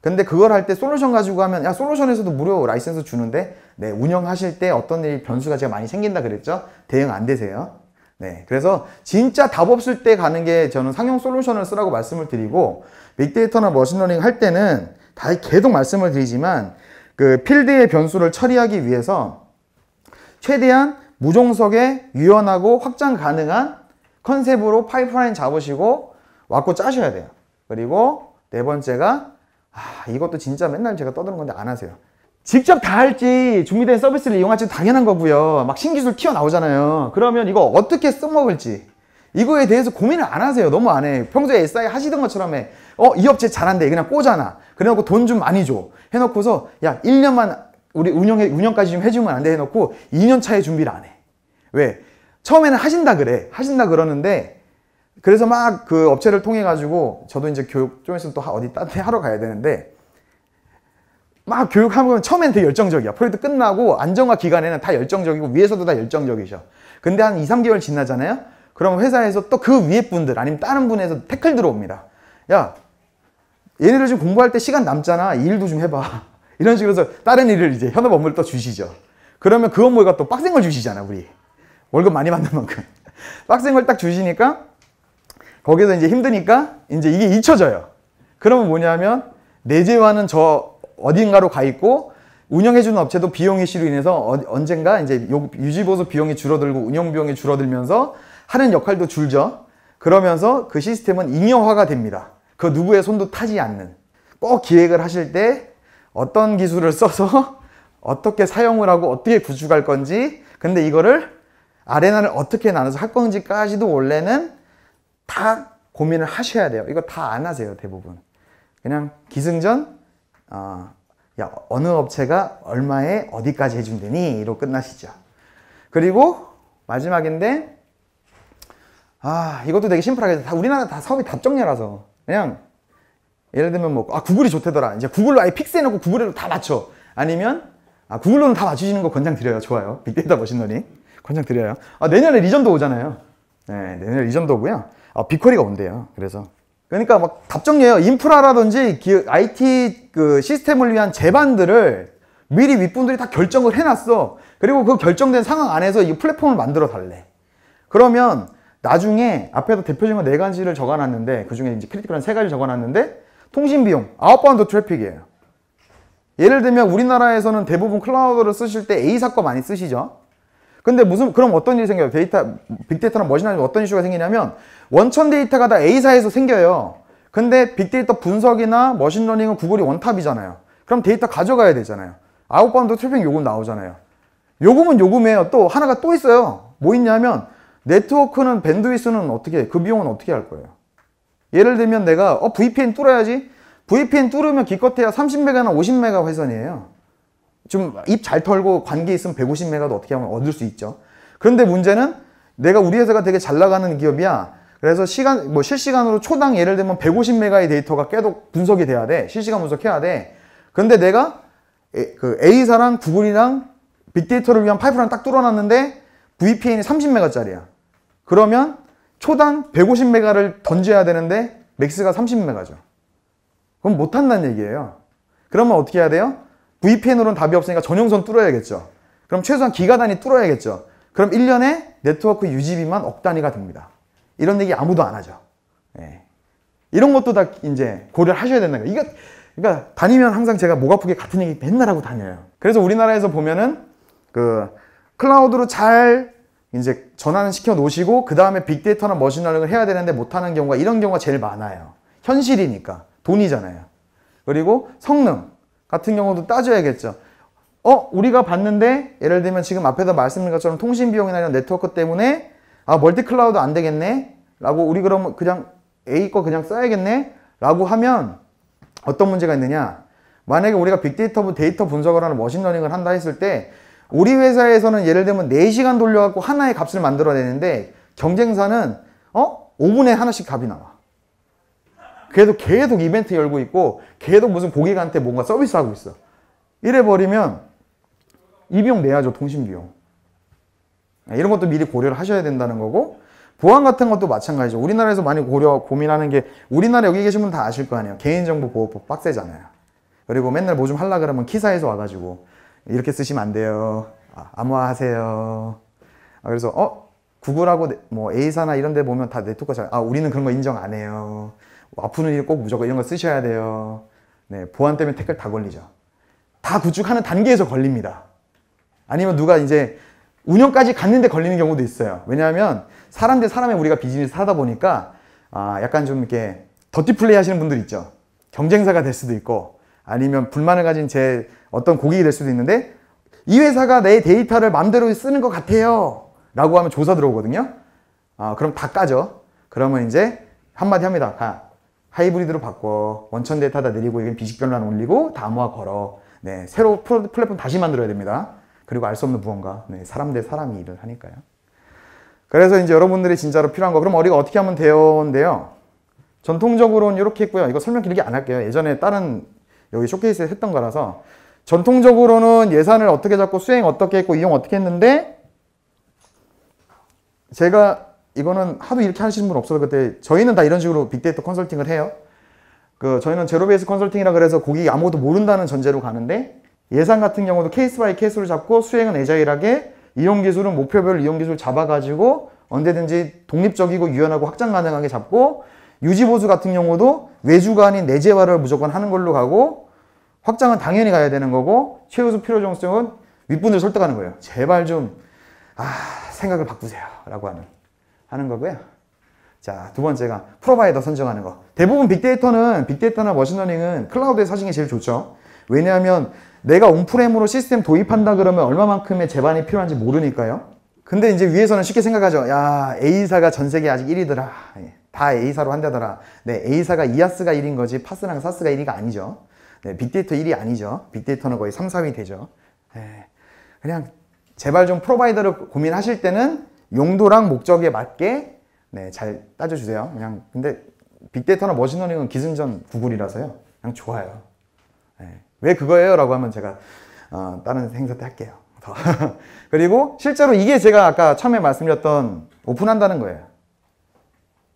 근데 그걸 할 때 솔루션 가지고 하면 야 솔루션에서도 무료 라이센스 주는데 네, 운영하실 때 어떤 일이 변수가 제가 많이 생긴다 그랬죠? 대응 안 되세요. 네, 그래서 진짜 답 없을 때 가는 게 저는 상용 솔루션을 쓰라고 말씀을 드리고 빅데이터나 머신러닝 할 때는 다 계속 말씀을 드리지만 그 필드의 변수를 처리하기 위해서 최대한 무종석에 유연하고 확장 가능한 컨셉으로 파이프라인 잡으시고 왔고 짜셔야 돼요. 그리고 네 번째가 이것도 진짜 맨날 제가 떠드는 건데 안 하세요. 직접 다 할지 준비된 서비스를 이용할지 당연한 거고요. 막 신기술 튀어나오잖아요. 그러면 이거 어떻게 써먹을지 이거에 대해서 고민을 안 하세요. 너무 안 해. 평소에 SI 하시던 것처럼 해. 이 업체 잘한대. 그냥 꽂아놔. 그래놓고 돈 좀 많이 줘. 해놓고서 야 1년만 우리 운영까지 좀 해주면 안 돼 해놓고 2년 차에 준비를 안 해. 왜? 처음에는 하신다 그래. 하신다 그러는데 그래서 막 그 업체를 통해 가지고 저도 이제 교육 좀 있으면 또 어디 딴 데 하러 가야 되는데 막 교육하면 처음에는 되게 열정적이야. 프로젝트 끝나고 안정화 기간에는 다 열정적이고 위에서도 다 열정적이셔. 근데 한 2, 3개월 지나잖아요. 그럼 회사에서 또 그 위에 분들 아니면 다른 분에서 태클 들어옵니다. 야 얘네들 지금 공부할 때 시간 남잖아. 이 일도 좀 해봐. 이런 식으로 해서 다른 일을 이제 현업 업무를 또 주시죠. 그러면 그 업무가 또 빡센 걸 주시잖아. 우리 월급 많이 받는 만큼 빡센 걸 딱 주시니까 거기서 이제 힘드니까 이제 이게 잊혀져요. 그러면 뭐냐면 내재화는 저 어딘가로 가 있고 운영해주는 업체도 비용 이슈로 인해서 언젠가 이제 유지보수 비용이 줄어들고 운영 비용이 줄어들면서 하는 역할도 줄죠. 그러면서 그 시스템은 잉여화가 됩니다. 그 누구의 손도 타지 않는. 꼭 기획을 하실 때 어떤 기술을 써서 어떻게 사용을 하고 어떻게 구축할 건지 근데 이거를 아레나를 어떻게 나눠서 할 건지까지도 원래는 다 고민을 하셔야 돼요. 이거 다 안 하세요. 대부분. 그냥 기승전 야 어느 업체가 얼마에 어디까지 해준대니 이로 끝나시죠. 그리고 마지막인데 이것도 되게 심플하게 우리나라 다 사업이 답정렬라서 그냥 예를 들면 뭐 구글이 좋대더라. 이제 구글로 아예 픽스해놓고 구글로 다 맞춰. 아니면 구글로는 다 맞추시는 거 권장드려요. 좋아요. 빅데이터 머신러닝 권장드려요. 내년에 리전도 오잖아요. 네, 내년에 리전도 오고요. 빅쿼리가 온대요. 그래서 그러니까 막 답정이에요. 인프라라든지 IT 그 시스템을 위한 제반들을 미리 윗분들이 다 결정을 해놨어. 그리고 그 결정된 상황 안에서 이 플랫폼을 만들어 달래. 그러면 나중에 앞에도 대표적인 거 4가지를 적어놨는데 그 중에 이제 크리티컬한 3가지 적어놨는데 통신 비용, 아웃바운드 트래픽이에요. 예를 들면 우리나라에서는 대부분 클라우드를 쓰실 때 A사 거 많이 쓰시죠. 근데 그럼 어떤 일이 생겨요? 빅데이터나 머신러닝 어떤 이슈가 생기냐면 원천 데이터가 다 A사에서 생겨요. 근데 빅데이터 분석이나 머신러닝은 구글이 원탑이잖아요. 그럼 데이터 가져가야 되잖아요. 아웃바운드 트래픽 요금 나오잖아요. 요금은 요금이에요. 또 하나가 또 있어요. 뭐 있냐면 네트워크는 밴드위스는 어떻게 그 비용은 어떻게 할 거예요? 예를 들면 내가 VPN 뚫어야지. VPN 뚫으면 기껏해야 30메가나 50메가 회선이에요. 좀 입 잘 털고 관계 있으면 150메가도 어떻게 하면 얻을 수 있죠. 그런데 문제는 내가 우리 회사가 되게 잘 나가는 기업이야. 그래서 실시간으로 초당 예를 들면 150메가의 데이터가 계속 분석이 돼야 돼. 실시간 분석해야 돼. 근데 내가 그 A사랑 구글이랑 빅데이터를 위한 파이프라인 딱 뚫어놨는데 VPN이 30메가짜리야. 그러면 초당 150메가를 던져야 되는데 맥스가 30메가죠. 그럼 못한다는 얘기예요. 그러면 어떻게 해야 돼요? VPN으로는 답이 없으니까 전용선 뚫어야겠죠. 그럼 최소한 기가 단위 뚫어야겠죠. 그럼 1년에 네트워크 유지비만 억 단위가 됩니다. 이런 얘기 아무도 안 하죠. 네. 이런 것도 다 이제 고려를 하셔야 된다는 거예요. 그러니까 다니면 항상 제가 목 아프게 같은 얘기 맨날 하고 다녀요. 그래서 우리나라에서 보면은 그 클라우드로 잘 이제 전환을 시켜 놓으시고 그 다음에 빅데이터나 머신러닝을 해야 되는데 못하는 경우가 이런 경우가 제일 많아요. 현실이니까 돈이잖아요. 그리고 성능 같은 경우도 따져야겠죠. 우리가 봤는데 예를 들면 지금 앞에서 말씀드린 것처럼 통신 비용이나 이런 네트워크 때문에 멀티 클라우드 안 되겠네 라고 우리 그러면 그냥 A 거 그냥 써야겠네 라고 하면 어떤 문제가 있느냐. 만약에 우리가 빅데이터 데이터 분석을 하는 머신러닝을 한다 했을 때 우리 회사에서는 예를 들면 4시간 돌려갖고 하나의 값을 만들어내는데 경쟁사는 5분에 하나씩 값이 나와. 그래도 계속 이벤트 열고 있고 계속 무슨 고객한테 뭔가 서비스하고 있어. 이래버리면 이 비용 내야죠. 통신비용. 이런 것도 미리 고려를 하셔야 된다는 거고, 보안 같은 것도 마찬가지죠. 우리나라에서 많이 고민하는 게, 우리나라 여기 계신 분 다 아실 거 아니에요. 개인정보보호법 빡세잖아요. 그리고 맨날 뭐 좀 하려 그러면 키사에서 와가지고 이렇게 쓰시면 안 돼요. 암호화하세요. 그래서 구글하고 뭐 A사나 이런 데 보면 다 네트워크 잘, 우리는 그런 거 인정 안 해요. 아프는 일 꼭 무조건 이런 거 쓰셔야 돼요. 네, 보안 때문에 태클 다 걸리죠. 다 구축하는 단계에서 걸립니다. 아니면 누가 이제 운영까지 갔는데 걸리는 경우도 있어요. 왜냐하면 사람 대 사람의 우리가 비즈니스 하다 보니까 약간 좀 이렇게 더티 플레이 하시는 분들 있죠. 경쟁사가 될 수도 있고, 아니면 불만을 가진 제 어떤 고객이 될 수도 있는데, 이 회사가 내 데이터를 마음대로 쓰는 것 같아요 라고 하면 조사 들어오거든요. 그럼 다 까죠. 그러면 이제 한마디 합니다. 하이브리드로 바꿔. 원천 데이터 다 내리고, 이건 비식 변환 올리고, 다 암호화 걸어. 네, 새로 플랫폼 다시 만들어야 됩니다. 그리고 알 수 없는 무언가. 네, 사람 대 사람이 일을 하니까요. 그래서 이제 여러분들이 진짜로 필요한 거, 그럼 우리가 어떻게 하면 돼요?인데요. 전통적으로는 이렇게 했고요. 이거 설명 길게 안 할게요. 예전에 다른 여기 쇼케이스에 했던 거라서. 전통적으로는 예산을 어떻게 잡고 수행 어떻게 했고 이용 어떻게 했는데, 제가 이거는 하도 이렇게 하시는 분 없어서 그때 저희는 다 이런 식으로 빅데이터 컨설팅을 해요. 저희는 제로베이스 컨설팅이라 그래서 고객이 아무것도 모른다는 전제로 가는데, 예산 같은 경우도 케이스 바이 케이스로 잡고 수행은 애자일하게, 이용 기술은 목표별 이용 기술 잡아가지고 언제든지 독립적이고 유연하고 확장 가능하게 잡고, 유지 보수 같은 경우도 외주가 아닌 내재화를 무조건 하는 걸로 가고, 확장은 당연히 가야 되는 거고, 최우수 필요 정수는 윗분을 설득하는 거예요. 제발 좀 생각을 바꾸세요 라고 하는 거고요. 자, 두 번째가 프로바이더 선정하는 거. 대부분 빅데이터나 머신러닝은 클라우드에서 하시는 게 제일 좋죠. 왜냐하면 내가 온프레임으로 시스템 도입한다 그러면 얼마만큼의 제반이 필요한지 모르니까요. 근데 이제 위에서는 쉽게 생각하죠. 야, A사가 전 세계 아직 1위더라. 다 A사로 한다더라. 네, A사가 이아스가 1위인 거지 파스랑 사스가 1위가 아니죠. 네, 빅데이터 1위 아니죠. 빅데이터는 거의 3, 4위 되죠. 네, 그냥 제발 좀 프로바이더를 고민하실 때는 용도랑 목적에 맞게 잘 따져주세요. 그냥 근데 빅데이터나 머신러닝은 기승전 구글이라서요. 그냥 좋아요. 네. 왜 그거예요? 라고 하면 제가 다른 행사 때 할게요. 그리고 실제로 이게 제가 아까 처음에 말씀드렸던 오픈한다는 거예요.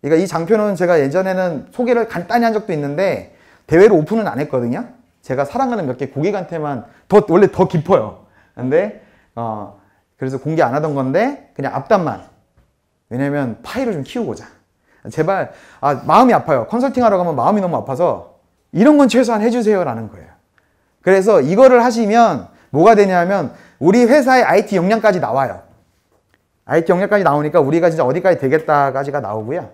그러니까 이 장표는 제가 예전에는 소개를 간단히 한 적도 있는데 대외로 오픈은 안 했거든요. 제가 사랑하는 몇 개 고객한테만 원래 더 깊어요. 근데 그래서 공개 안 하던 건데 그냥 앞단만. 왜냐면 파일을 좀 키우고자. 제발 마음이 아파요. 컨설팅 하러 가면 마음이 너무 아파서 이런 건 최소한 해주세요 라는 거예요. 그래서 이거를 하시면 뭐가 되냐면 우리 회사의 IT 역량까지 나와요. IT 역량까지 나오니까 우리가 진짜 어디까지 되겠다까지가 나오고요.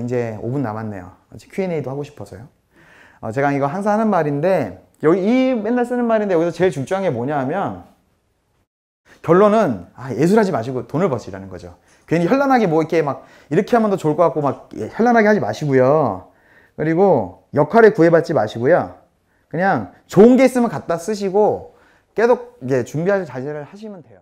이제 5분 남았네요. Q&A도 하고 싶어서요. 제가 이거 항상 하는 말인데 여기 맨날 쓰는 말인데 여기서 제일 중요한 게 뭐냐 하면 결론은 예술하지 마시고 돈을 버시라는 거죠. 괜히 현란하게 뭐 이렇게 막 이렇게 하면 더 좋을 것 같고 막 현란하게 하지 마시고요. 그리고 역할에 구애받지 마시고요. 그냥 좋은 게 있으면 갖다 쓰시고 계속 이제 준비할 자세를 하시면 돼요.